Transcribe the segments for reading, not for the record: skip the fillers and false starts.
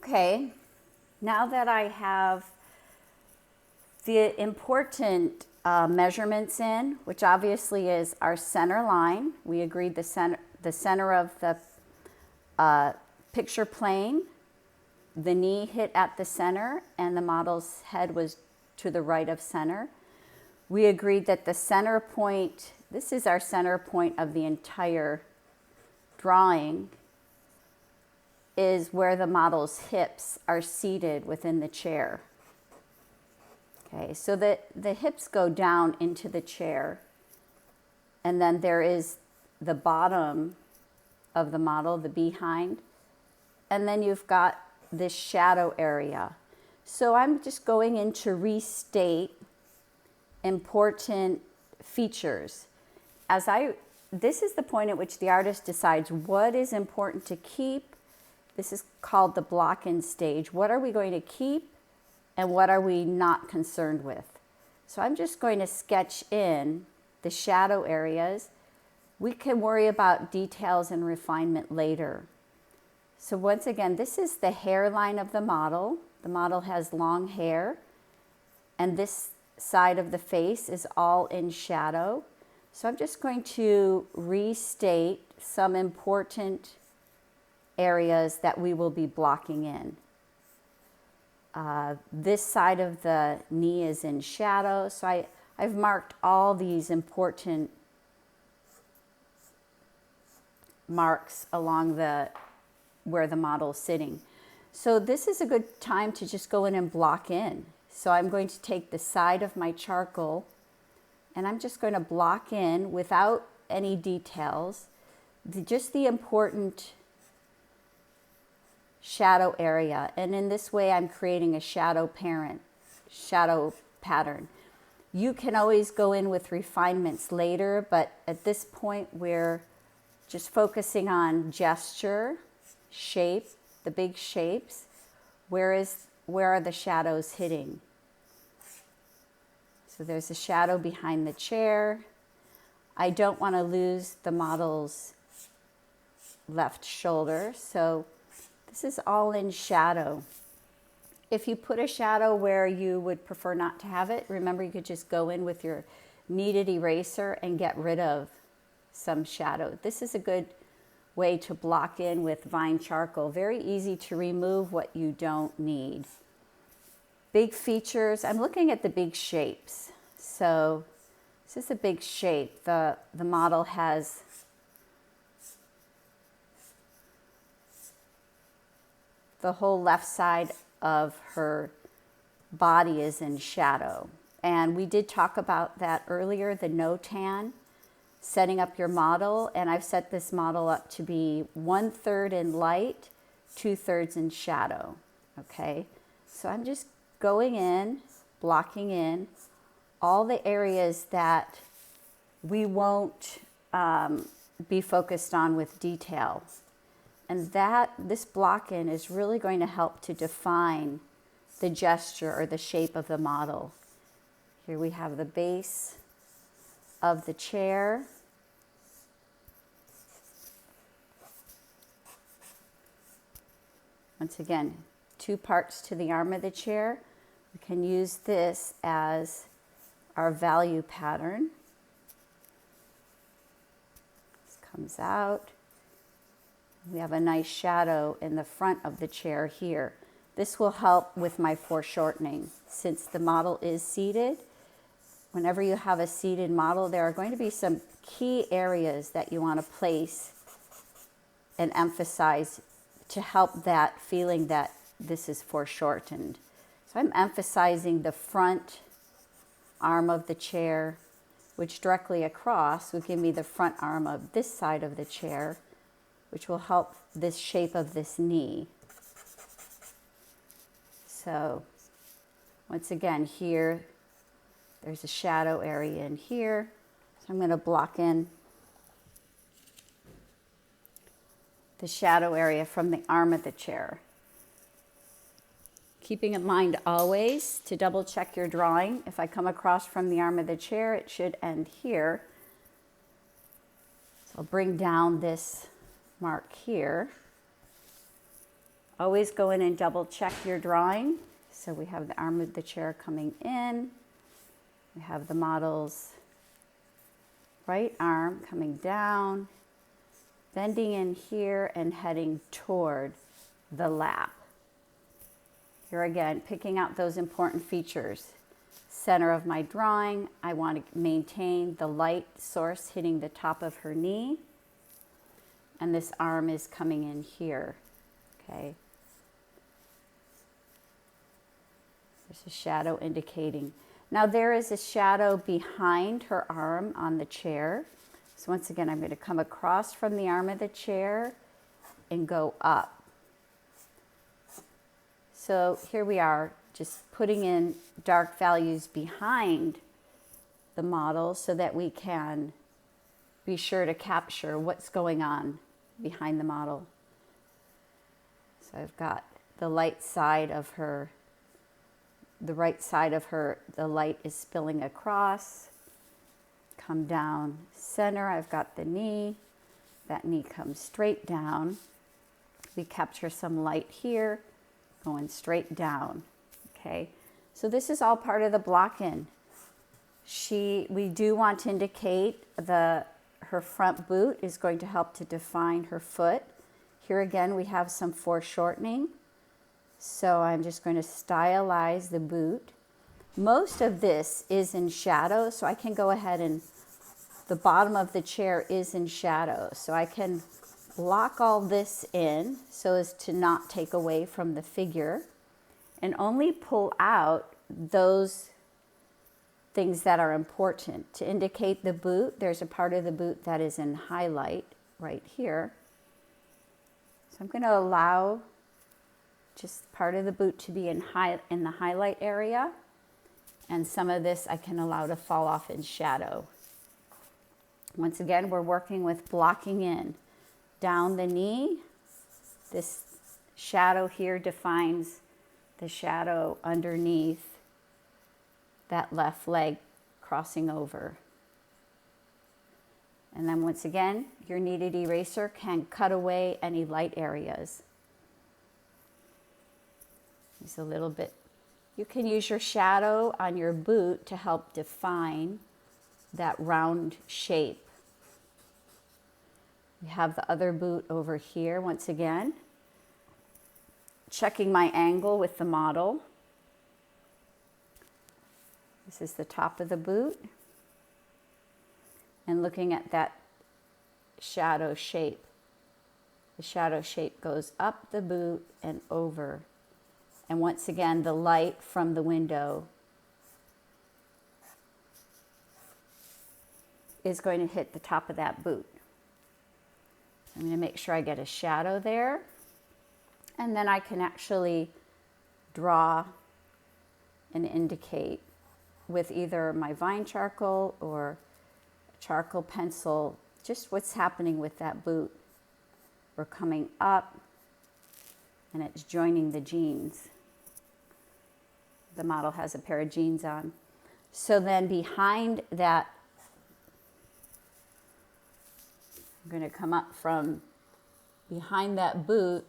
Okay, now that I have the important measurements in, which obviously is our center line, we agreed the center of the picture plane, the knee hit at the center, and the model's head was to the right of center. We agreed that the center point, this is our center point of the entire drawing, is where the model's hips are seated within the chair. Okay, so the hips go down into the chair, and then there is the bottom of the model, the behind, and then you've got this shadow area. So I'm just going in to restate important features. This is the point at which the artist decides what is important to keep. This is called the block-in stage. What are we going to keep and what are we not concerned with? So I'm just going to sketch in the shadow areas. We can worry about details and refinement later. So once again, this is the hairline of the model. The model has long hair, and this side of the face is all in shadow. So I'm just going to restate some important areas that we will be blocking in. This side of the knee is in shadow, so I've marked all these important marks along where the model is sitting. So this is a good time to just go in and block in. So I'm going to take the side of my charcoal and I'm just going to block in without any details, just the important shadow area. And in this way, I'm creating a shadow pattern. You can always go in with refinements later, but at this point, we're just focusing on gesture, shape, the big shapes. Where are the shadows hitting? So there's a shadow behind the chair. I don't want to lose the model's left shoulder, so this is all in shadow. If you put a shadow where you would prefer not to have it, remember you could just go in with your kneaded eraser and get rid of some shadow. This is a good way to block in with vine charcoal. Very easy to remove what you don't need. Big features, I'm looking at the big shapes. So this is a big shape. The model has the whole left side of her body is in shadow. And we did talk about that earlier, the no tan, setting up your model. And I've set this model up to be 1/3 in light, 2/3 in shadow. Okay, so I'm just going in, blocking in all the areas that we won't be focused on with detail. And this block-in is really going to help to define the gesture or the shape of the model. Here we have the base of the chair. Once again, 2 parts to the arm of the chair. We can use this as our value pattern. This comes out. We have a nice shadow in the front of the chair here. This will help with my foreshortening. Since the model is seated, whenever you have a seated model, there are going to be some key areas that you want to place and emphasize to help that feeling that this is foreshortened. So I'm emphasizing the front arm of the chair, which directly across will give me the front arm of this side of the chair, which will help this shape of this knee. So once again, here, there's a shadow area in here. So I'm going to block in the shadow area from the arm of the chair. Keeping in mind always to double check your drawing. If I come across from the arm of the chair, it should end here. So I'll bring down this mark here. Always go in and double check your drawing. So we have the arm of the chair coming in. We have the model's right arm coming down, bending in here and heading toward the lap. Here again, picking out those important features. Center of my drawing, I want to maintain the light source hitting the top of her knee. And this arm is coming in here, okay? There's a shadow indicating. Now there is a shadow behind her arm on the chair. So once again, I'm going to come across from the arm of the chair and go up. So here we are, just putting in dark values behind the model so that we can be sure to capture what's going on behind the model. So I've got the light side of her, the right side of her, the light is spilling across. Come down center, I've got the knee. That knee comes straight down. We capture some light here, going straight down, okay? So this is all part of the block-in. We do want to indicate her front boot is going to help to define her foot. Here again, we have some foreshortening. So I'm just going to stylize the boot. Most of this is in shadow, so I can go ahead and the bottom of the chair is in shadow. So I can lock all this in so as to not take away from the figure and only pull out those things that are important. To indicate the boot, there's a part of the boot that is in highlight right here. So I'm going to allow just part of the boot to be in the highlight area, and some of this I can allow to fall off in shadow. Once again, we're working with blocking in. Down the knee, this shadow here defines the shadow underneath that left leg crossing over. And then once again, your kneaded eraser can cut away any light areas. Just a little bit. You can use your shadow on your boot to help define that round shape. We have the other boot over here once again. Checking my angle with the model. This is the top of the boot. And looking at that shadow shape. The shadow shape goes up the boot and over. And once again, the light from the window is going to hit the top of that boot. I'm going to make sure I get a shadow there. And then I can actually draw and indicate with either my vine charcoal or a charcoal pencil just what's happening with that boot. We're coming up and it's joining the jeans. The model has a pair of jeans on. So then behind that, I'm going to come up from behind that boot.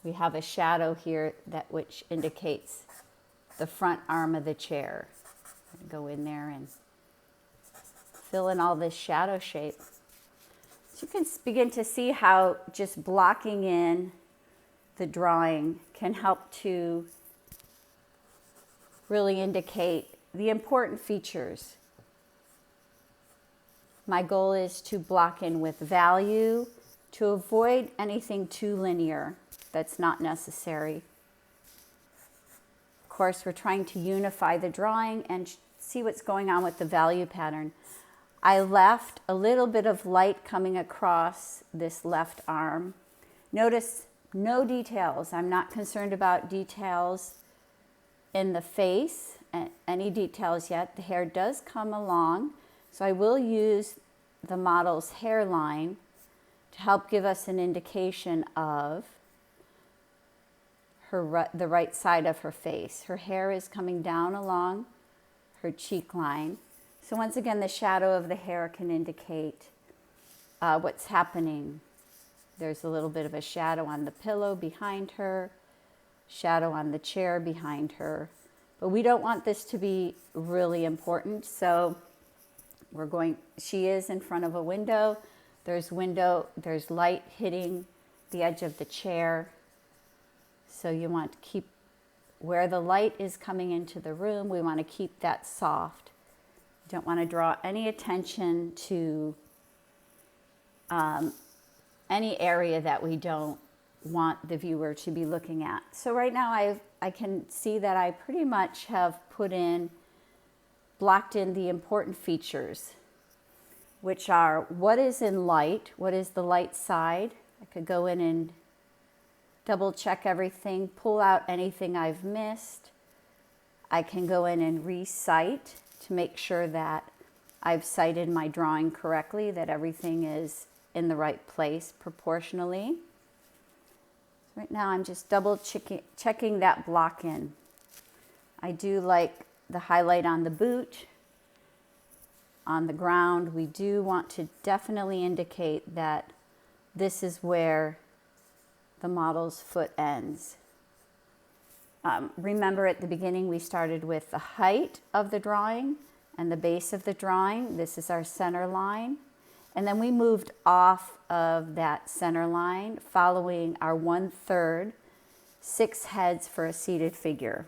We have a shadow here which indicates the front arm of the chair. I'm going to go in there and fill in all this shadow shape. So you can begin to see how just blocking in the drawing can help to really indicate the important features. My goal is to block in with value, to avoid anything too linear that's not necessary. Of course, we're trying to unify the drawing and see what's going on with the value pattern. I left a little bit of light coming across this left arm. Notice no details. I'm not concerned about details in the face, any details yet. The hair does come along, so I will use the model's hairline to help give us an indication of the right side of her face. Her hair is coming down along her cheek line. So once again, the shadow of the hair can indicate what's happening There's a little bit of a shadow on the pillow behind her, shadow on the chair behind her. But we don't want this to be really important, so she is in front of a window. There's light hitting the edge of the chair. So you want to keep where the light is coming into the room, we want to keep that soft. You don't want to draw any attention to any area that we don't want the viewer to be looking at. So right now I can see that I pretty much have blocked in the important features, which are what is in light, what is the light side. I could go in and double check everything, pull out anything I've missed. I can go in and recite to make sure that I've cited my drawing correctly, that everything is in the right place proportionally. Right now I'm just double checking that block in. I do like the highlight on the boot, on the ground. We do want to definitely indicate that this is where the model's foot ends. Remember at the beginning we started with the height of the drawing and the base of the drawing. This is our center line. And then we moved off of that center line following our 1/3 6 heads for a seated figure.